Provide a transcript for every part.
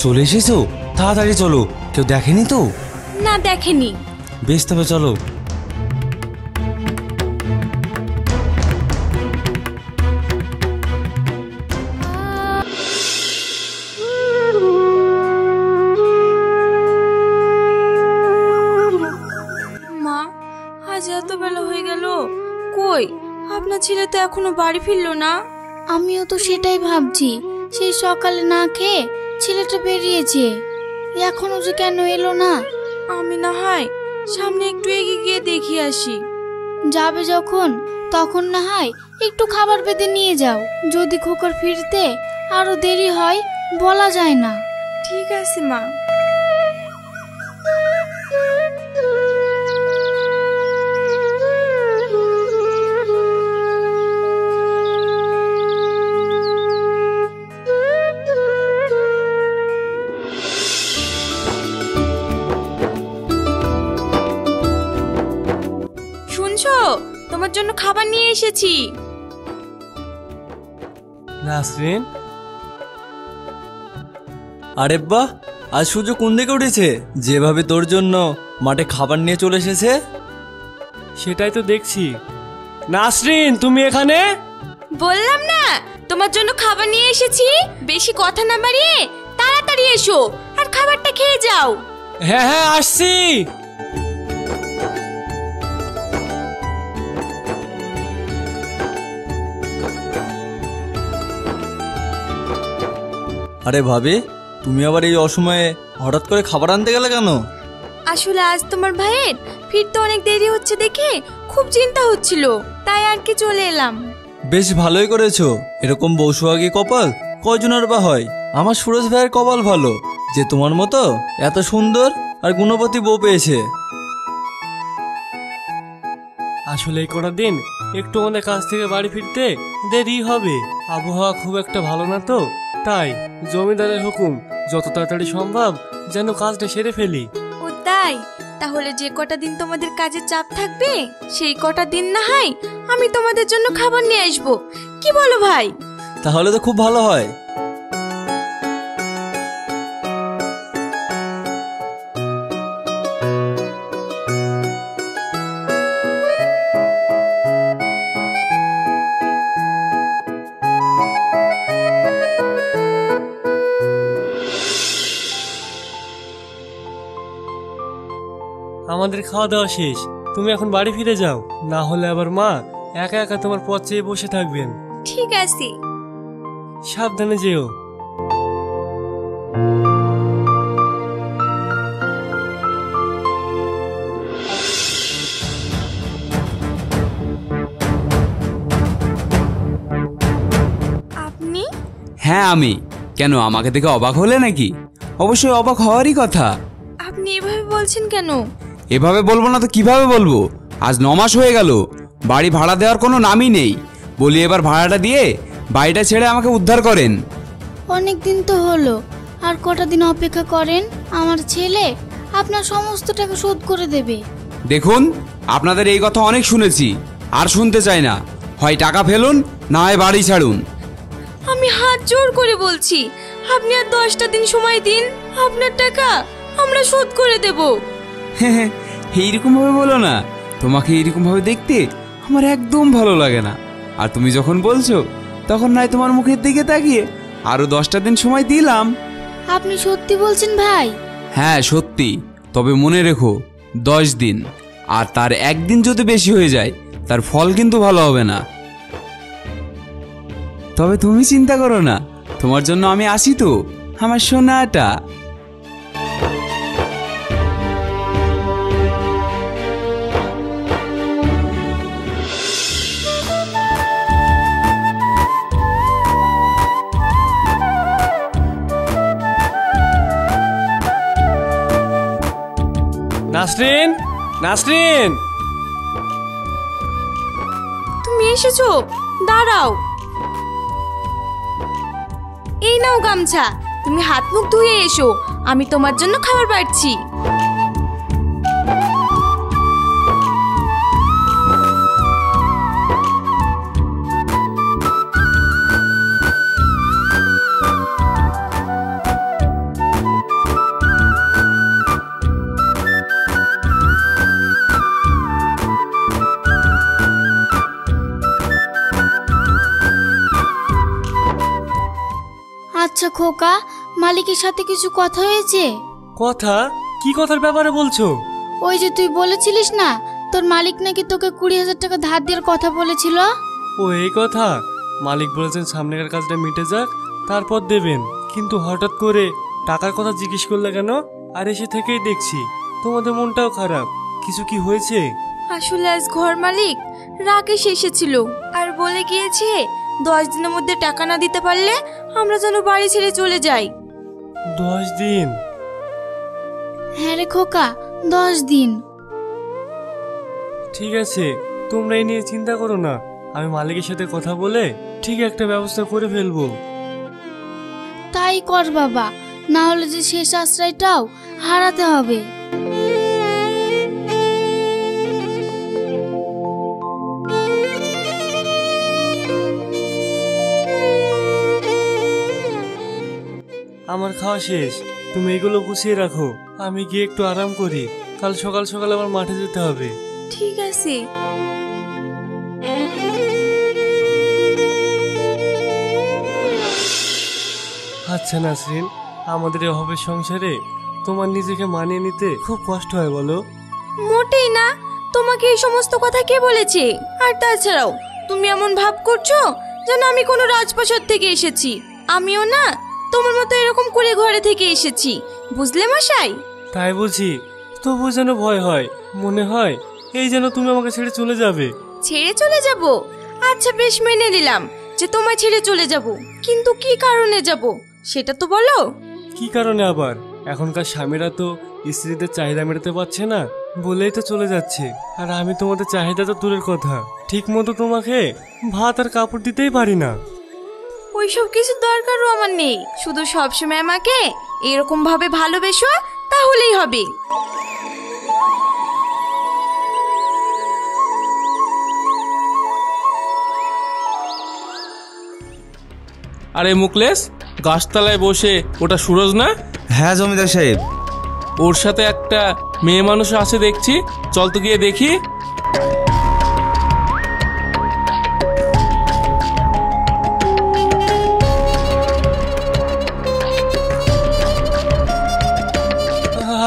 চলে এসেছো? তাড়াতাড়ি চলো, কেউ দেখেনি তো? না দেখেনি। বেশ, তবে চলো। মা, আজ এত বেলা হয়ে গেল, কই আপনার ছেলে তো এখনো বাড়ি ফিরলো না? আমিও তো সেটাই ভাবছি, সেই সকালে না খেয়ে ছেলেটা বেরিয়েছে, এখনো যে কেন এলো না? আমি না হয় সামনে একটু এগিয়ে গিয়ে দেখি আসি। যাবে যখন, তখন না হয় একটু খাবার বেঁধে নিয়ে যাও। যদি খোকার ফিরতে আরো দেরি হয় বলা যায় না। ঠিক আছে মা। শুনছো, তোমার জন্য খাবার নিয়ে এসেছি। নাসরিন, আরে বাহ, আজ সূর্য কোন দিকে উঠেছে? যেভাবে তোর জন্য মাঠে খাবার নিয়ে চলে এসেছে। সেটাই তো দেখছি। নাসরিন, তুমি এখানে? বললাম না তোমার জন্য খাবার নিয়ে এসেছি। বেশি কথা না বাড়িয়ে তাড়াতাড়ি এসো আর খাবারটা খেয়ে যাও। হ্যাঁ হ্যাঁ, আসছি। আরে ভাবি, তুমি আবার এই অসময়ে হঠাৎ করে খাবার আনতে গেলে কেন? আসলে আজ তোমার ভাইয়ের ফিরতে অনেক দেরি হচ্ছে দেখে খুব চিন্তা হচ্ছিল, তাই আর কি চলে এলাম। বেশ ভালোই করেছো। এরকম বউ সোহাগী কপাল কয়জনের বা হয়? আমার সুরজ ভাইয়ের কপাল ভালো যে তোমার মতো এত সুন্দর আর গুণবতী বউ পেয়েছে। আসলে এই কটা দিন একটু আমাদের কাছ থেকে বাড়ি ফিরতে দেরি হবে। আবহাওয়া খুব একটা ভালো না তো, তাই জমিদারের হুকুম যত তাড়াতাড়ি সম্ভব যেন কাজটা সেরে ফেলি। ও তাই? তাহলে যে কটা দিন তোমাদের কাজের চাপ থাকবে সেই কটা দিন না হয় আমি তোমাদের জন্য খাবার নিয়ে আসবো, কি বলো ভাই? তাহলে তো খুব ভালো হয়। আমাদের খাওয়া দাওয়া শেষ, তুমি এখন বাড়ি ফিরে যাও, না হলে আবার মা একা একা তোমার পথ চেয়ে বসে থাকবেন। ঠিক আছে। সাবধানে যেও। আপনি? হ্যাঁ আমি। কেন, আমাকে দেখে অবাক হলে নাকি? অবশ্যই অবাক হওয়ারই কথা। আপনি এভাবে বলছেন কেন? এভাবে বলবো না তো কিভাবে বলবো? আজ 9 মাস হয়ে গেল, বাড়ি ভাড়া দেওয়ার কোনো নামই নেই। বলি এবার ভাড়াটা দিয়ে বাড়িটা ছেড়ে আমাকে উদ্ধার করেন। অনেক দিন তো হলো, আর কটা দিন অপেক্ষা করেন, আমার ছেলে আপনার সমস্ত টাকা শোধ করে দেবে। দেখুন, আপনাদের এই কথা অনেক শুনেছি, আর শুনতে চাই না। হয় টাকা ফেলুন, না হয় বাড়ি ছাড়ুন। আমি হাত জোর করে বলছি, আপনি আর 10টা দিন সময় দিন, আপনার টাকা আমরা শোধ করে দেব। এইরকম ভাবে বলো না, তোমাকে এইরকম ভাবে দেখতে আমার একদম ভালো লাগে না। আর তুমি যখন বলছো তখন নয় তোমার মুখের দিকে তাকিয়ে আরো 10টা দিন সময় দিলাম। আপনি সত্যি বলছেন ভাই? হ্যাঁ সত্যি, তবে মনে রেখো 10 দিন, আর তার একদিন যদি বেশি হয়ে যায় তার ফল কিন্তু ভালো হবে না। তবে তুমি চিন্তা করো না, তোমার জন্য আমি আসি তো, আমার সোনাটা। নাসরিন, নাসরিন, তুমি এসেছো? দাঁড়াও, এই নাও গামছা, তুমি হাত মুখ ধুয়ে এসো, আমি তোমার জন্য খাবার বাড়ছি। আচ্ছা খোকা, মালিকের সাথে কিছু কথা হয়েছে? কথা? কি কথার ব্যাপারে বলছো? ওই যে তুই বলেছিলিস না তোর মালিক নাকি তোকে 20,000 টাকা ধার দেওয়ার কথা বলেছিল। ও এই কথা। মালিক বলেছেন সামনেকার কাজটা মিটে যাক তারপর দেবেন, কিন্তু হঠাৎ করে টাকার কথা জিজ্ঞেস করলে কেন? আর এসে থেকেই দেখছি তোমাদের মনটাও খারাপ। কিছু কি হয়েছে? আসলে আজ ঘর মালিক রাকেশ এসেছিল আর বলে গিয়েছে 10 দিনের মধ্যে টাকা না দিতে পারলে আমরা যেন বাড়ি ছেড়ে চলে যাই। 10 দিন? হ্যাঁ রে খোকা, 10 দিন। ঠিক আছে, তোমরা এই নিয়ে চিন্তা করো না। আমি মালিকের সাথে কথা বলে ঠিক একটা ব্যবস্থা করে ফেলবো। তাই কর বাবা, না হলে যে শেষ আশ্রয়টাও হারাতে হবে। আমার খাওয়া শেষ, তুমি এগুলো গুছিয়ে রাখো। আমি গিয়ে একটু আরাম করি, কাল সকাল সকাল আবার মাঠে যেতে হবে। ঠিক আছে। আচ্ছা নাসরিন, আমাদের এই অভাবের সংসারে তোমার নিজেকে মানিয়ে নিতে খুব কষ্ট হয় বলো? মোটেই না। তোমাকে এই সমস্ত কথা কে বলেছে? আর তাছাড়াও তুমি এমন ভাব করছো যেন আমি কোনো রাজপ্রাসাদ থেকে এসেছি। আমিও না তোমার মতো এরকম করে ঘরে থেকে এসেছি, বুঝলে মশাই? তাই বুঝি? তবুও যেন ভয় হয়, মনে হয় এই যেন তুমি আমাকে ছেড়ে চলে যাবে। ছেড়ে চলে যাব? আচ্ছা বেশ, মেনে নিলাম যে তোমায় ছেড়ে চলে যাব, কিন্তু কি কারণে যাব সেটা তো বলো। কি কারণে আবার? এখনকার স্বামীরা তো স্ত্রীদের চাহিদা মেটাতে পারছে না বলেই তো চলে যাচ্ছে। আর আমি তোমাদের চাহিদা তো দূরের কথা, ঠিক মতো তোমাকে ভাত আর কাপড় দিতেই পারি না। ওইসব কিছু দরকারও আমার নেই, শুধু সবসময় আমাকে এরকম ভাবে ভালোবেসো, তাহলেই হবে। আরে মুকলেশ, গাছতলায় বসে ওটা সুরজ না? হ্যাঁ জমিদার সাহেব। ওর সাথে একটা মেয়ে মানুষ আছে দেখছি, চল তো গিয়ে দেখি।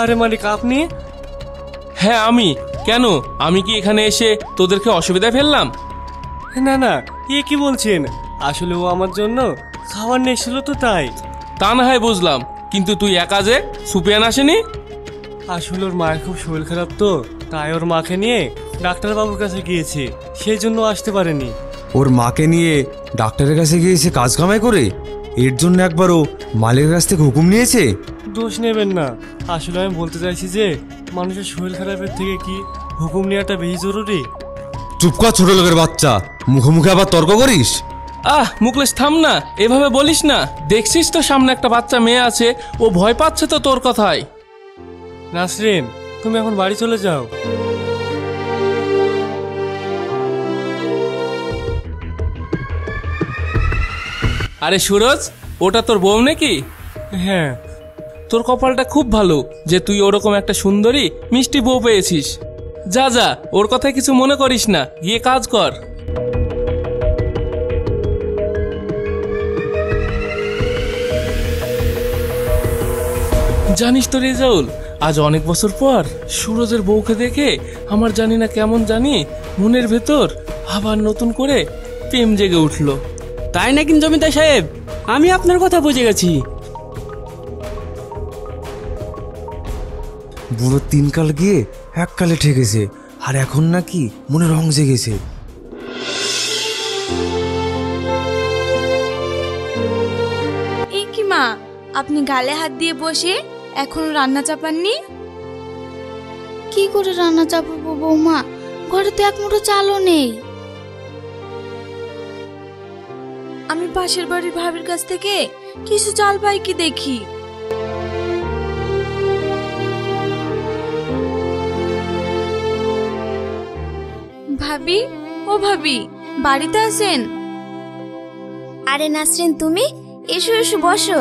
আরে মালিক, আপনি? হ্যাঁ আমি। কেন, আমি কি এখানে এসে তোদেরকে অসুবিধায় ফেললাম? না না, এ কি বলছেন? আসলে ও আমার জন্য খাবার নিয়ে এসেছিল তো তাই। তা না হয় বুঝলাম, কিন্তু তুই একা যে, সুপিয়ান আসেনি? আসলে ওর মায়ের খুব শরীর খারাপ তো, তাই ওর মাকে নিয়ে ডাক্তারবাবুর কাছে গিয়েছে, সেই জন্য আসতে পারেনি। ওর মাকে নিয়ে ডাক্তারের কাছে গিয়েছে কাজ কামাই করে? এর জন্য একবারও মালিকের কাছ থেকে হুকুম নিয়েছে? দোষ নেবেন না। আসলে আমি বলতে চাইছি যে মানুষের শরীর খারাপের থেকে কি হুকুম নেওয়াটা বেশি জরুরি? চুপ কর ছোট লোকের বাচ্চা, মুখে মুখে আবার তর্ক করিস? মুকলেশ থাম না, এভাবে বলিস না। দেখছিস তো সামনে একটা বাচ্চা মেয়ে আছে, ও ভয় পাচ্ছে তো তোর কথায়। নাসরিন, তুমি এখন বাড়ি চলে যাও। আরে সুরজ, ওটা তোর বউ নাকি? হ্যাঁ। তোর কপালটা খুব ভালো যে তুই ওরকম একটা সুন্দরী মিষ্টি বউ পেয়েছিস। যা যা, ওর কথায় কিছু মনে করিস না, গিয়ে কাজ কর। জানিস তো রেজাউল, আজ অনেক বছর পর সুরজের বউকে দেখে আমার জানি না কেমন জানি মনের ভেতর আবার নতুন করে প্রেম জেগে উঠলো। তাই নাকি জমিদার সাহেব? আমি আপনার কথা বুঝে গেছি। বুড়ো 3 কাল গিয়ে 1 কালে ঠেকেছে, আর এখন নাকি মনে রং জেগেছে। এ কি মা, আপনি গালে হাত দিয়ে বসে এখনো রান্না চাপাননি? কি করে রান্না চাপাবো বৌমা, ঘরে তো এক মুঠো চালও নেই। আমি পাশের বাড়ির ভাবির কাছ থেকে কিছু চাল পাই কি দেখি। ভাবি, ও ভাবি, বাড়িতে আছেন? আরে নাসরিন, তুমি এসো এসো বসো।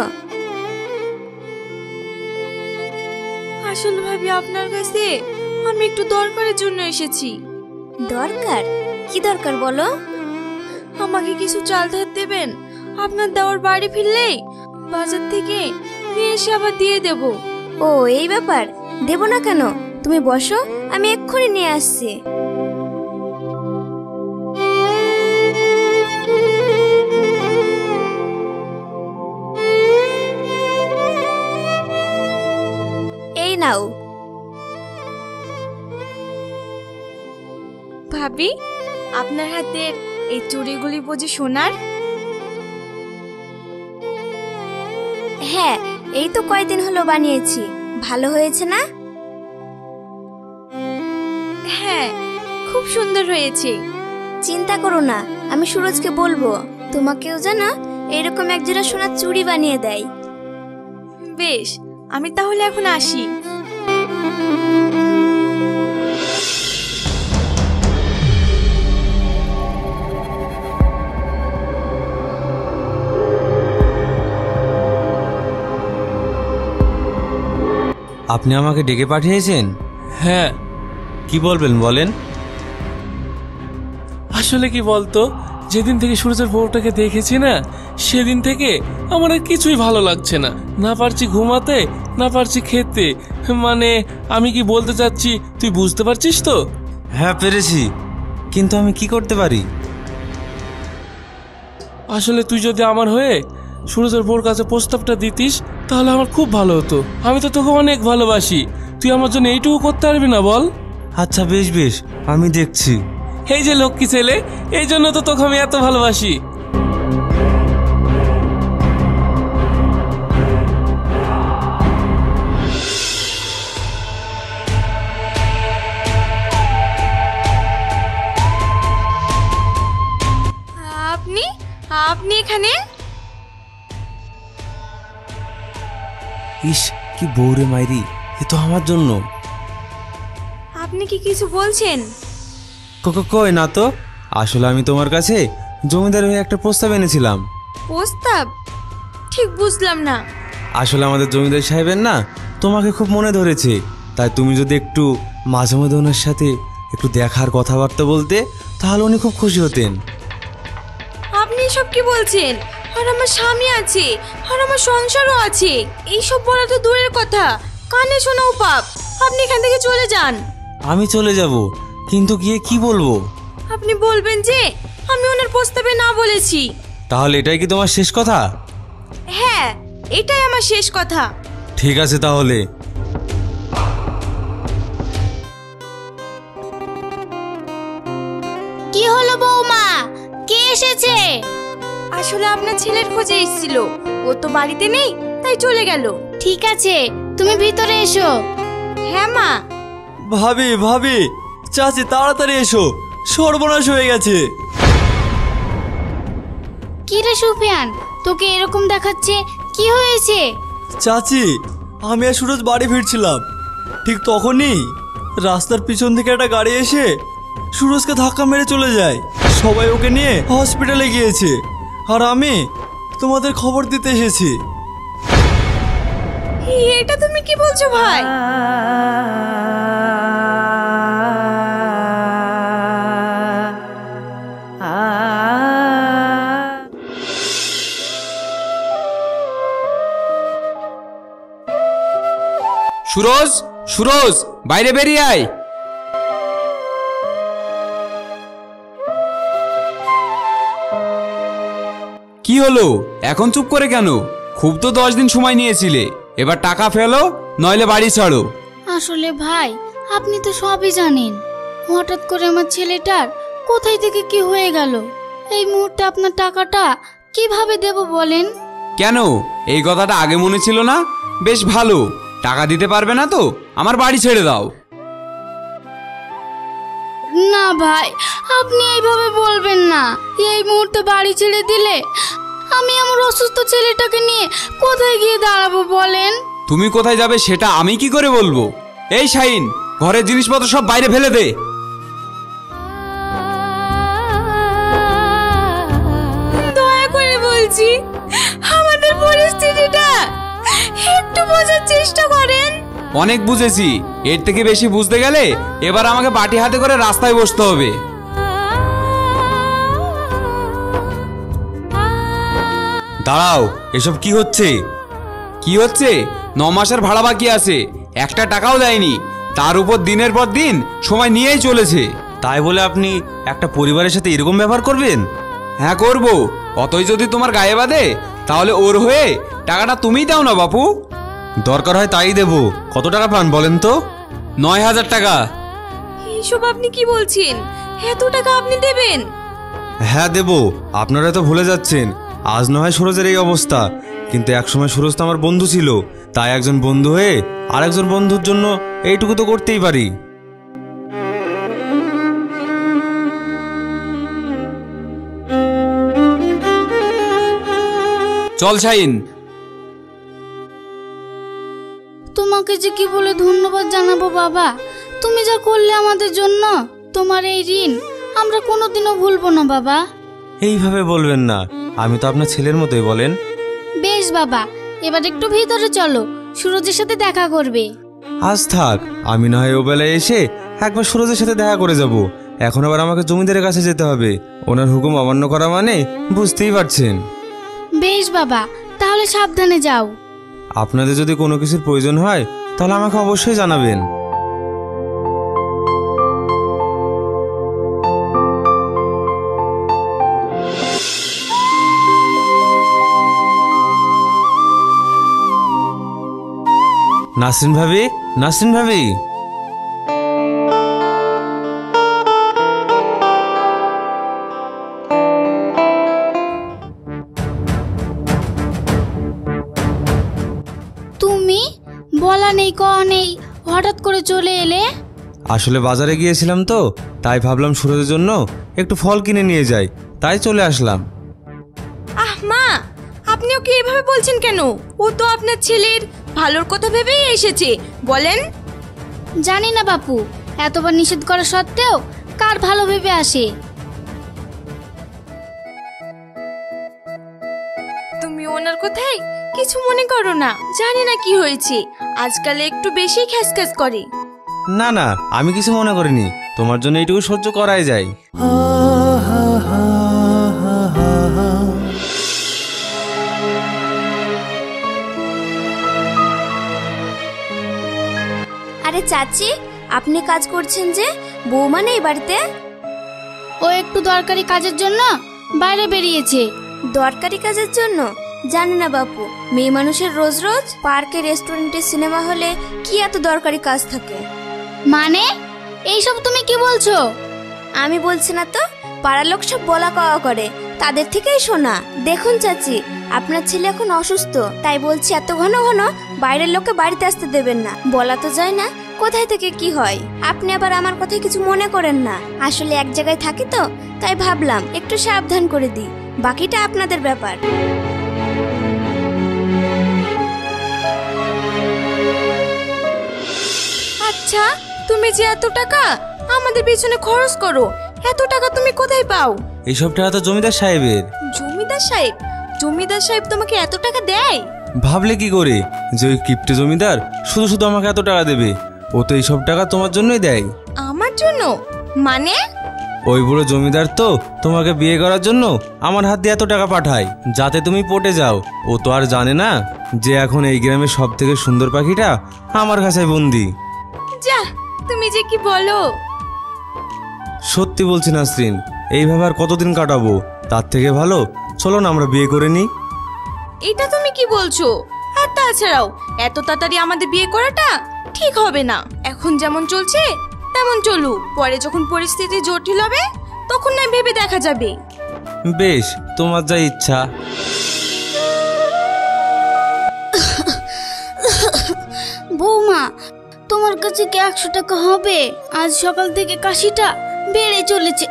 আসলে ভাবি আপনার কাছে আমি একটু দরকারের জন্য এসেছি। দরকার? কি দরকার বলো? আমাকে কিছু চাল ধার দেবেন? আপনার দেওয়ার বাড়ি ফিরলেই বাজার থেকে নিয়ে এসে আবার দিয়ে দেব। ও এই ব্যাপার, দেব না কেন? তুমি বসো, আমি এক্ষুনি নিয়ে আসছি। এই নাও। ভাবি, আপনার হাতের এই চুড়িগুলি বুঝি সোনার? হ্যাঁ, এই তো কয়দিন হলো বানিয়েছি। ভালো হয়েছে না? হ্যাঁ, খুব সুন্দর হয়েছে। চিন্তা করো না, আমি সুরজকে বলবো তোমাকেও যেন এরকম একজোড়া সোনার চুড়ি বানিয়ে দেয়। বেশ, আমি তাহলে এখন আসি। আপনি আমাকে ডেকে পাঠিয়েছেন? হ্যাঁ। কি বলবেন বলেন। আসলে কি বলতো, যেদিন থেকে সূর্যের বউটাকে দেখেছি না, সেদিন থেকে আমার আর কিছুই ভালো লাগছে না। না পারছি ঘুমাতে, না পারছি খেতে। মানে আমি কি বলতে চাচ্ছি তুই বুঝতে পারছিস তো? হ্যাঁ পেরেছি, কিন্তু আমি কি করতে পারি? আসলে তুই যদি আমার হয়ে সূর্যের বউর কাছে প্রস্তাবটা দিতিস তাহলে আমার খুব ভালো হতো। আমি তো তোকে অনেক ভালোবাসি, তুই আমার জন্য এইটুকু করতে পারবি না বল? আচ্ছা বেশ বেশ, আমি দেখছি। এই যে লক্ষ্মী ছেলে, এই জন্য তো তোকে আমি এত ভালোবাসি। আপনি আপনি এখানে? ইস, কি বউরে মাইরি, এ তো আমার জন্য। আপনি কি কিছু বলছেন? কই না তো, আসলে আমি তোমার কাছে জমিদার হয়ে একটা প্রস্তাব এনেছিলাম। প্রস্তাব? ঠিক বুঝলাম না। আসলে আমাদের জমিদার সাহেবের না তোমাকে খুব মনে ধরেছে, তাই তুমি যদি একটু মাঝে মধ্যে ওনার সাথে একটু দেখার কথাবার্তা বলতে, তাহলে উনি খুব খুশি হতেন। আপনি সব কি বলছেন? আর আমার স্বামী আছে, আর আমার সংসারও আছে। এইসব বলা তো দূরের কথা, কানে শোনাও পাপ। আপনি এখান থেকে চলে যান। আমি চলে যাব, কিন্তু গিয়ে কি বলবো? আপনি বলবেন যে আমি ওনার প্রস্তাবে না বলেছি। তাহলে এটাই কি তোমার শেষ কথা? হ্যাঁ, এটাই আমার শেষ কথা। ঠিক আছে তাহলে। কি হলো বৌমা, কে এসেছে? আসলে আপনার ছেলের খোঁজে এসেছিল, ও তো বাড়িতে নেই, তাই চলে গেল। ঠিক আছে, তুমি ভিতরে এসো। হ্যাঁ মা। ভাবি ভাবি, চাচি তাড়াতাড়ি এসো, সর্বনাশ হয়ে গেছে। কি রে সুফিয়ান, তোকে এরকম দেখাচ্ছে, কি হয়েছে? চাচি, আমি আর সুরজ বাড়ি ফিরছিলাম, ঠিক তখনই রাস্তার পিছন থেকে একটা গাড়ি এসে সুরজকে ধাক্কা মেরে চলে যায়। সবাই ওকে নিয়ে হসপিটালে গিয়েছে, আর আমি তোমাদের খবর দিতে এসেছি। এটা তুমি কি বলছো ভাই? সুরজ, সুরজ, বাইরে বেরিয়ে আয়। কি হলো, এখন চুপ করে কেন? খুব তো 10 দিন সময় নিয়েছিলে, এবার টাকা ফেলো, নইলে বাড়ি ছাড়ো। আসলে ভাই, আপনি তো সবই জানেন। হঠাৎ করে আমার ছেলেটার কোথায় থেকে কি হয়ে গেল। এই মুহূর্তে আপনার টাকাটা কিভাবে দেব বলেন? কেন, এই কথাটা আগে মনে ছিল না? বেশ ভালো, টাকা দিতে পারবে না তো আমার বাড়ি ছেড়ে দাও। না ভাই, আপনি এইভাবে বলবেন না। এই মুহূর্তে বাড়ি ছেড়ে দিলে আমি আমার অসুস্থ ছেলেটাকে নিয়ে কোথায় গিয়ে দাঁড়াবো বলেন? তুমি কোথায় যাবে সেটা আমি কি করে বলবো? এই শাহিন, ঘরের জিনিসপত্র সব বাইরে ফেলে দে। দয়া করে বলছি, আমাদের পরিস্থিতিটা একটু বোঝার চেষ্টা করেন। অনেক বুঝেছি, এর থেকে বেশি বুঝতে গেলে এবার আমাকে বাটি হাতে করে রাস্তায় বসতে হবে। দাঁড়াও, এসব কি হচ্ছে? কি হচ্ছে? 9 মাসের ভাড়া বাকি আছে, একটা টাকাও দেয়নি, তার উপর দিনের পর দিন সময় নিয়েই চলেছে। তাই বলে আপনি একটা পরিবারের সাথে এরকম ব্যবহার করবেন? হ্যাঁ করব, অতই যদি তোমার গায়ে বাঁধে তাহলে ওর হয়ে টাকাটা তুমিই দাও না বাপু। দরকার হয় তাই দেব। কত টাকা পান বলেন তো? 9,000 টাকা। এইসব আপনি কি বলছেন? এত টাকা আপনি দেবেন? হ্যাঁ দেব। আপনারা তো ভুলে যাচ্ছেন, আজ না হয় সুরজের এই অবস্থা, কিন্তু একসময় সুরজ তো আমার বন্ধু ছিল, তাই একজন বন্ধু হয়ে আরেকজন বন্ধুর জন্য এইটুকু তো করতেই পারি। চল শাহিন। তোমাকে যে কি বলে ধন্যবাদ জানাবো বাবা, তুমি যা করলে আমাদের জন্য। তোমার এই ঋণ আমরা কোনোদিনও ভুলবো না বাবা। এইভাবে বলবেন না, আমি তো আপনার ছেলের মতোই। বলেন। বেশ বাবা, এবার একটু ভিতরে চলো, সুরজের সাথে দেখা করবে। আজ থাক, আমি না হয় ও বেলায় এসে একবার সুরজের সাথে দেখা করে যাব। এখন আবার আমাকে জমিদারের কাছে যেতে হবে, ওনার হুকুম অমান্য করা মানে বুঝতেই পারছেন। বেশ বাবা, তাহলে সাবধানে যাও। আপনাদের যদি কোনো কিছুর প্রয়োজন হয় তাহলে আমাকে অবশ্যই জানাবেন। নাসরিন ভাবি, নাসরিন ভাবি। তুমি বলা নেই কওয়া নেই হঠাৎ করে চলে এলে? আসলে বাজারে গিয়েছিলাম তো, তাই ভাবলাম সুরজের জন্য একটু ফল কিনে নিয়ে যাই, তাই চলে আসলাম। আহ মা, আপনি ওকে এভাবে বলছেন কেন? ও তো আপনার ছেলের ভালোর কথা ভেবেই এসেছে। বলেন। জানি না বাপু, এতবার নিষেধ করা সত্ত্বেও কার ভালো ভেবে আসে। তুমি ওনার কথাই কিছু মনে করো না। জানি না কি হয়েছে, আজকাল একটু বেশি খ্যাসখ্যাস করে। না না, আমি কিছু মনে করিনি, তোমার জন্য এইটুকু সহ্য করাই যায়। আরে চাচি, আপনি কাজ করছেন যে? বৌমা নেই বাড়িতে? ও একটু দরকারি কাজের জন্য বাইরে বেরিয়েছে। দরকারি কাজের জন্য? জানি না বাপু, মেয়ে মানুষের রোজ রোজ পার্কে, রেস্টুরেন্টে, সিনেমা হলে কি এত দরকারি কাজ থাকে? মানে এইসব তুমি কি বলছো? আমি বলছি না তো, পাড়ার লোক সব বলা কওয়া করে, তাদের থেকেই শোনা। দেখুন চাচি, আপনার ছেলে এখন অসুস্থ, তাই বলছি এত ঘন ঘন বাইরের লোককে বাড়িতে আসতে দেবেন না। বলা তো যায় না কোথায় থেকে কি হয়। আপনি আবার আমার কথায় কিছু মনে করেন না, আসলে এক জায়গায় থাকি তো, তাই ভাবলাম একটু সাবধান করে দিই। বাকিটা আপনাদের ব্যাপার। আচ্ছা, তুমি যে এত টাকা আমাদের পিছনে খরচ করো, এত টাকা তুমি কোথায় পাও? এইসব টাকা তো জমিদার সাহেবের। জমিদার সাহেব? জমিদার সাহেব তোমাকে এত টাকা দেয়? ভাবলে কি করে যে ওই কিপ্টে জমিদার শুধু শুধু আমাকে এত টাকা দেবে? ও তো এইসব টাকা তোমার জন্যই দেয়। আমার জন্য? মানে? ওই বুড়ো জমিদার তো তোমাকে বিয়ে করার জন্য আমার হাত দিয়ে এত টাকা পাঠায় যাতে তুমি পটে যাও। ও তো আর জানে না যে এখন এই গ্রামের সব থেকে সুন্দর পাখিটা আমার কাছে বন্দি। যা, তুমি যে কি বলো। সত্যি বলছি নাসরিন, এইভাবে আর কতদিন কাটাবো? তার থেকে ভালো চলো না আমরা বিয়ে করে নিই। এটা তুমি কি বলছো? আর তাছাড়াও এত তাড়াতাড়ি আমাদের বিয়ে করাটা ঠিক হবে না। এখন যেমন চলছে তেমন চলুক, পরে যখন পরিস্থিতি জটিল হবে তখন না ভেবে দেখা যাবে। বেশ, তোমার যা ইচ্ছা। বৌমা, তোমার কাছে কি 100 টাকা হবে? আজ সকাল থেকে কাশিটা বেড়ে চলেছে।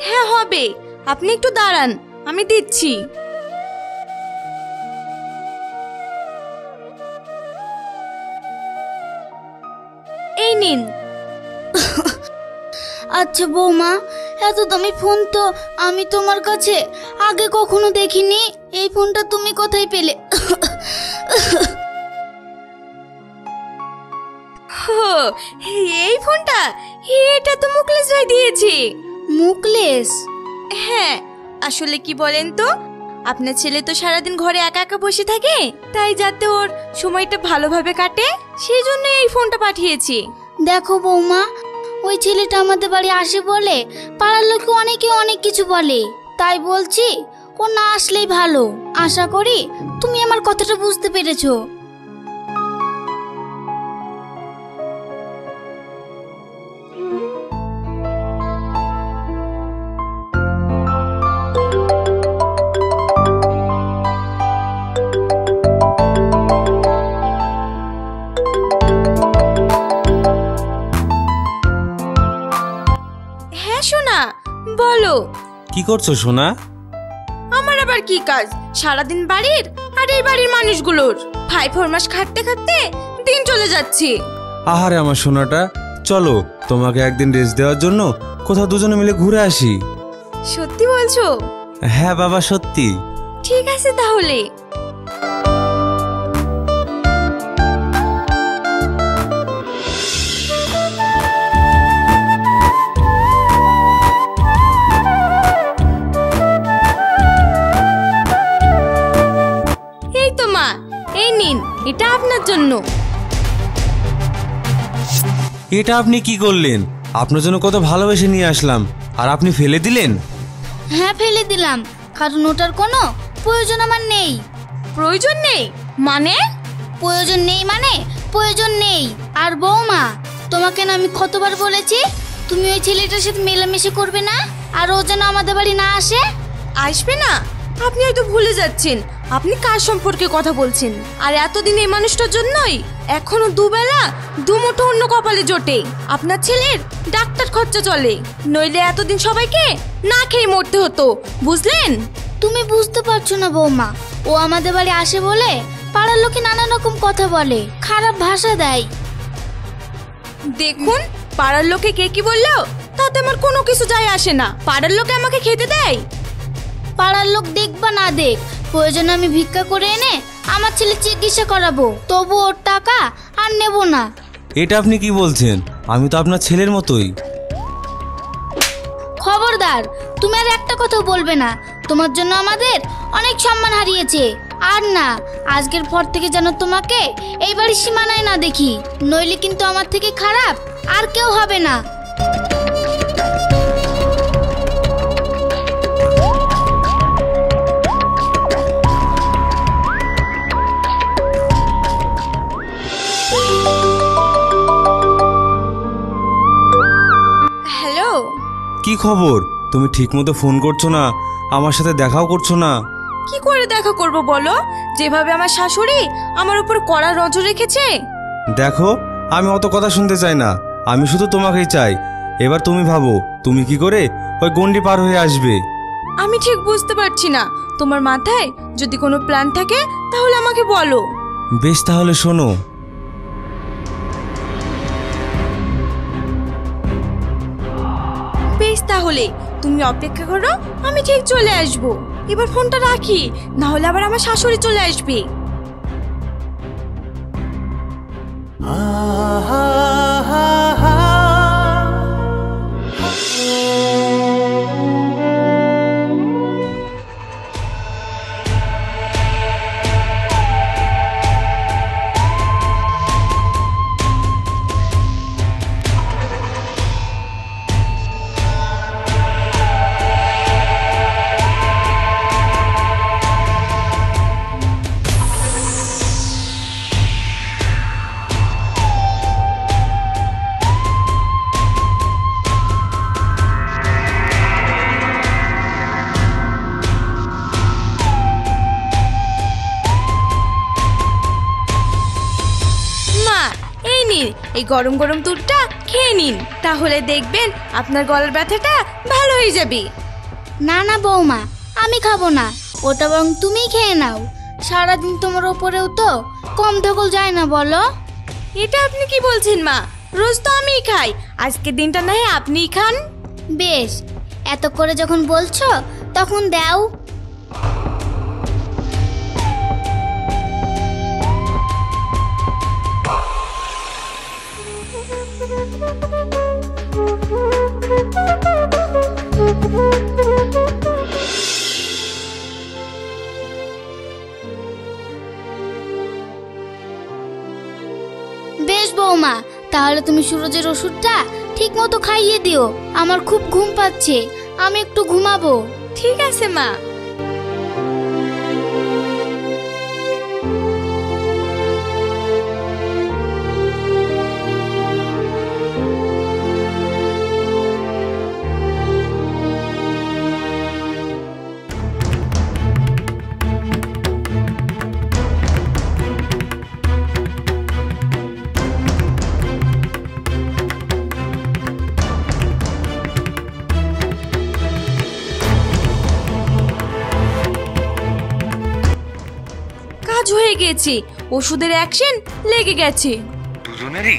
হ্যাঁ হবে, আপনি একটু দাঁড়ান, আমি দিচ্ছি। এই নিন। আচ্ছা বৌমা, এত দামি ফোন তো আমি তোমার কাছে আগে কখনো দেখিনি। এই ফোনটা তুমি কোথায় পেলে? এই ফোনটা? এটা তো মুকলেশ ভাই দিয়েছে। মুকলেশ? হ্যাঁ, আসলে কি বলেন তো, আপনার ছেলে তো সারাদিন ঘরে একা একা বসে থাকে, তাই যাতে ওর সময়টা ভালোভাবে কাটে সেই জন্য এই ফোনটা পাঠিয়েছি। দেখো বৌমা, ওই ছেলেটা আমাদের বাড়ি আসে বলে পাড়ার লোকে অনেকে অনেক কিছু বলে, তাই বলছি ও না আসলেই ভালো। আশা করি তুমি আমার কথাটা বুঝতে পেরেছো। হ্যাঁ সোনা, বলো। কি করছো সোনা? আমার আবার কি কাজ, সারাদিন বাড়ির আর এই বাড়ির মানুষগুলোর 5-4 মাস খাটতে খাটতে দিন চলে যাচ্ছে। আহারে আমার সোনাটা, চলো তোমাকে একদিন রেস্ট দেওয়ার জন্য কোথাও দুজনে মিলে ঘুরে আসি। সত্যি বলছো? হ্যাঁ বাবা, সত্যি। ঠিক আছে তাহলে। এই তো মা, এই নিন, এটা আপনার জন্য। এটা আপনি কি করলেন? আপনার জন্য কত ভালোবেসে নিয়ে আসলাম আর আপনি ফেলে দিলেন? হ্যাঁ ফেলে দিলাম, কারণ ওটার কোনো প্রয়োজন আমার নেই। প্রয়োজন নেই মানে? প্রয়োজন নেই মানে প্রয়োজন নেই। আর বৌমা, তোমাকে না আমি কতবার বলেছি তুমি ওই ছেলেটার সাথে মেলামেশা করবে না, আর ও যেন আমাদের বাড়ি না আসে। আসবে না? আপনি হয়তো ভুলে যাচ্ছেন আপনি কার সম্পর্কে কথা বলছেন। আর এতদিন এই মানুষটার জন্যই এখনো দুবেলা দুমুঠো অন্য কপালে জোটে আপনার ছেলের ডাক্তার খরচা চলে, নইলে এতদিন সবাইকে না খেয়ে মরতে হতো, বুঝলেন? তুমি বুঝতে পারছো না বৌমা, ও আমাদের বাড়ি আসে বলে পাড়ার লোকে নানা রকম কথা বলে, খারাপ ভাষা দেয়। দেখুন, পাড়ার লোকে কে কি বললো তাতে আমার কোনো কিছু যায় আসে না। পাড়ার লোকে আমাকে খেতে দেয়। পাড়ার লোক দেখ বা না দেখ, প্রয়োজনে আমি ভিক্ষা করে এনে আমার ছেলে চিকিৎসা করাবো, তবু ওর টাকা আর নেব না। এটা আপনি কি বলছেন? আমি তো আপনার ছেলের মতোই। খবরদার, তুমি আর একটা কথা বলবে না। তোমার জন্য আমাদের অনেক সম্মান হারিয়েছে। আর না, আজকের পর থেকে যেন তোমাকে এই বাড়ির সীমানায় না দেখি, নইলে কিন্তু আমার থেকে খারাপ আর কেউ হবে না। হ্যালো, কি খবর? তুমি ঠিকমতো ফোন করছো না, আমার সাথে দেখাও করছো না। কি করে দেখা করব বলো? যেভাবে আমার শাশুড়ি আমার উপর কড়া নজর রেখেছে। দেখো, আমি অত কথা শুনতে চাই না, আমি শুধু তোমাকেই চাই। এবার তুমি ভাবো তুমি কি করে ওই গন্ডি পার হয়ে আসবে। আমি ঠিক বুঝতে পারছি না, তোমার মাথায় যদি কোনো প্ল্যান থাকে তাহলে আমাকে বলো। বেশ, তাহলে শোনো। বেশ, তাহলে তুমি অপেক্ষা করো, আমি ঠিক চলে আসব। এবার ফোনটা রাখি, না হলে আবার আমার শাশুড়ি চলে আসবে। এই গরম গরম দুধটা খেয়ে নিন, তাহলে দেখবেন আপনার গলার ব্যথাটা ভালো হয়ে যাবে। না না বৌমা, আমি খাবো না, ওটা বরং তুমিই খেয়ে নাও। সারাদিন তোমার ওপরেও তো কম ধকল যায় না বলো। এটা আপনি কি বলছেন মা? রোজ তো আমিই খাই, আজকের দিনটা না হয় আপনিই খান। বেশ, এত করে যখন বলছো তখন দাও। তাহলে তুমি সুরজের ওষুধটা ঠিক মতো খাইয়ে দিও। আমার খুব ঘুম পাচ্ছে, আমি একটু ঘুমাবো। ঠিক আছে মা। কাজ হয়ে গেছে, ওষুধের অ্যাকশন লেগে গেছে দুজনেরই?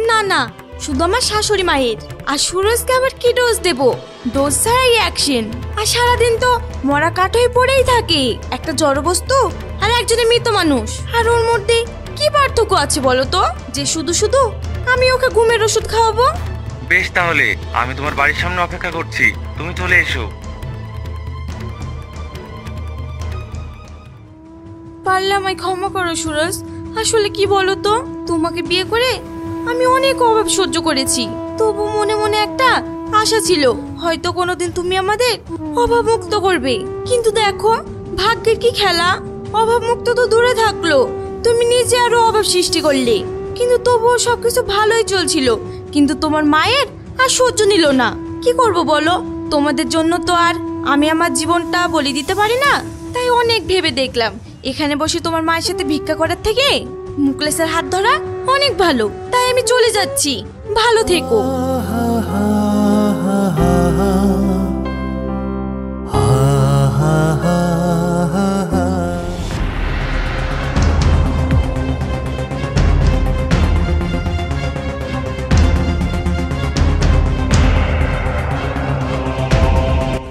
না না, শুধু আমার শাশুড়ি মায়ের। আর সুরজকে আবার কি ডোজ দেব? ডোজ ছাড়াই অ্যাকশন। আর সারাদিন তো মরা কাঠ হয়ে পড়েই থাকে, একটা জড় বস্তু আর একজনের মৃত মানুষ। আর ওর মধ্যে কি পার্থক্য আছে বলো তো, যে শুধু শুধু আমি ওকে ঘুমের ওষুধ খাওয়াবো? বেশ, তাহলে আমি তোমার বাড়ির সামনে অপেক্ষা করছি, তুমি চলে এসো। পারলে আমায় ক্ষমা করো সুরজ। আসলে কি বলো তো, তোমাকে বিয়ে করে আমি অনেক অভাব সহ্য করেছি, তবু মনে মনে একটা আশা ছিল হয়তো কোনোদিন তুমি আমাদের অভাব মুক্ত করবে। কিন্তু দেখো ভাগ্যের কি খেলা, অভাব মুক্ত তো দূরে থাকলো, তুমি নিজে আরো অভাব সৃষ্টি করলে। কিন্তু তবুও সবকিছু ভালোই চলছিল, কিন্তু তোমার মায়ের আর সহ্য নিল না। কি করব বলো, তোমাদের জন্য তো আর আমি আমার জীবনটা বলি দিতে পারি না। তাই অনেক ভেবে দেখলাম এখানে বসে তোমার মায়ের সাথে ভিক্ষা করার থেকে মুকলেসের হাত ধরা অনেক ভালো। তাই আমি চলে যাচ্ছি, ভালো থেকো।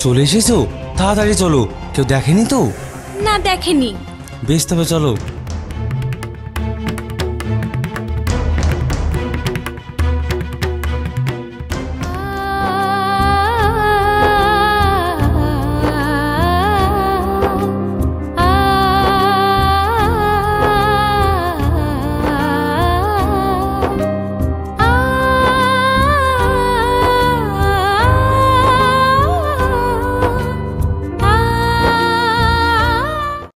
চলে এসেছো? তাড়াতাড়ি চলো, কেউ দেখেনি তো? না দেখেনি। বেশ, তবে চলো।